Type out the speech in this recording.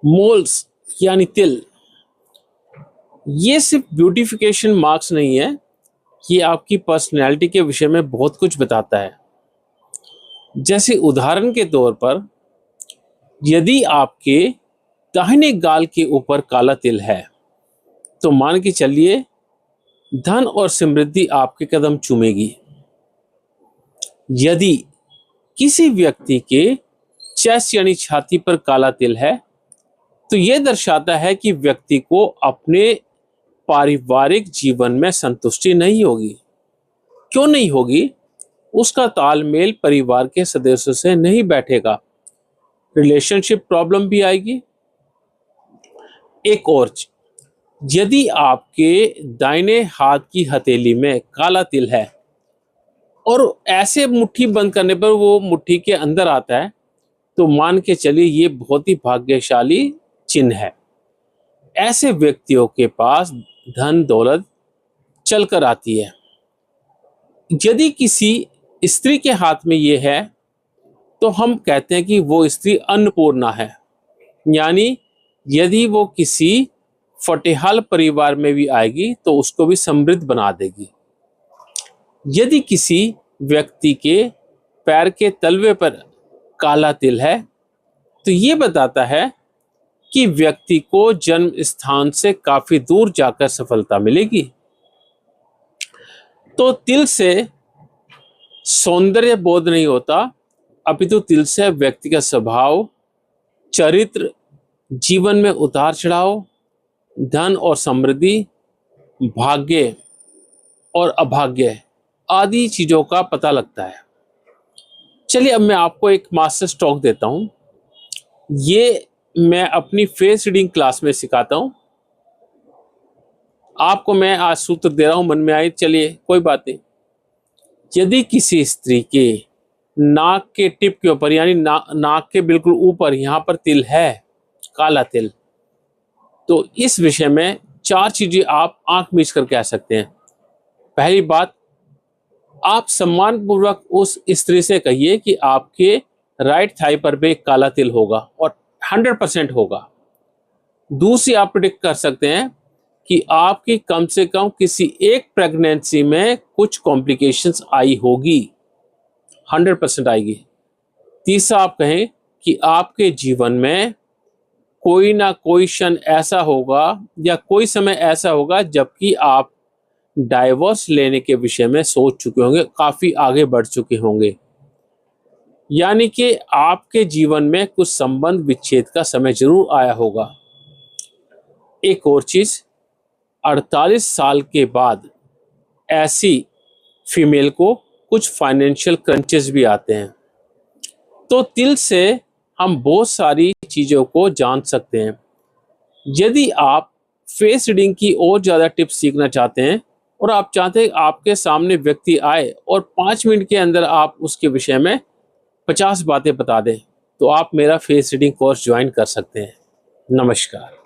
Moles यानी तिल, ये सिर्फ ब्यूटिफिकेशन मार्क्स नहीं है, ये आपकी पर्सनैलिटी के विषय में बहुत कुछ बताता है। जैसे उदाहरण के तौर पर, यदि आपके दाहिने गाल के ऊपर काला तिल है तो मान के चलिए धन और समृद्धि आपके कदम चूमेगी। यदि किसी व्यक्ति के चेस्ट यानी छाती पर काला तिल है तो यह दर्शाता है कि व्यक्ति को अपने पारिवारिक जीवन में संतुष्टि नहीं होगी। क्यों नहीं होगी? उसका तालमेल परिवार के सदस्यों से नहीं बैठेगा, रिलेशनशिप प्रॉब्लम भी आएगी। एक और, यदि आपके दाहिने हाथ की हथेली में काला तिल है और ऐसे मुट्ठी बंद करने पर वो मुट्ठी के अंदर आता है तो मान के चलिए ये बहुत ही भाग्यशाली चिन्ह है। ऐसे व्यक्तियों के पास धन दौलत चलकर आती है। यदि किसी स्त्री के हाथ में ये है तो हम कहते हैं कि वो स्त्री अन्नपूर्णा है, यानी यदि वो किसी फटेहाल परिवार में भी आएगी तो उसको भी समृद्ध बना देगी। यदि किसी व्यक्ति के पैर के तलवे पर काला तिल है तो ये बताता है कि व्यक्ति को जन्म स्थान से काफी दूर जाकर सफलता मिलेगी। तो तिल से सौंदर्य बोध नहीं होता, अपितु तिल से व्यक्ति का स्वभाव, चरित्र, जीवन में उतार चढ़ाव, धन और समृद्धि, भाग्य और अभाग्य आदि चीजों का पता लगता है। चलिए अब मैं आपको एक मास्टर स्ट्रोक देता हूं। ये मैं अपनी फेस रीडिंग क्लास में सिखाता हूं। आपको मैं आज सूत्र दे रहा हूं, मन में आए, चलिए कोई बात नहीं। यदि किसी स्त्री के नाक के टिप के ऊपर यानी नाक के बिल्कुल ऊपर यहां पर तिल है, काला तिल, तो इस विषय में 4 चीजें आप आंख मीच कर कह सकते हैं। पहली बात, आप सम्मानपूर्वक उस स्त्री से कहिए कि आपके राइट थाई पर भी एक काला तिल होगा और 100% होगा। दूसरी, आप प्रेडिक्ट कर सकते हैं कि आपकी कम से कम किसी एक प्रेगनेंसी में कुछ कॉम्प्लिकेशंस आई होगी, 100% आएगी। तीसरा, आप कहें कि आपके जीवन में कोई ना कोई क्षण ऐसा होगा या कोई समय ऐसा होगा जबकि आप डाइवोर्स लेने के विषय में सोच चुके होंगे, काफी आगे बढ़ चुके होंगे, यानी कि आपके जीवन में कुछ संबंध विच्छेद का समय जरूर आया होगा। एक और चीज, 48 साल के बाद ऐसी फीमेल को कुछ फाइनेंशियल क्रंचेस भी आते हैं। तो तिल से हम बहुत सारी चीजों को जान सकते हैं। यदि आप फेस रीडिंग की और ज्यादा टिप्स सीखना चाहते हैं और आप चाहते हैं आपके सामने व्यक्ति आए और 5 मिनट के अंदर आप उसके विषय में 50 बातें बता दें, तो आप मेरा फेस रीडिंग कोर्स ज्वाइन कर सकते हैं। नमस्कार।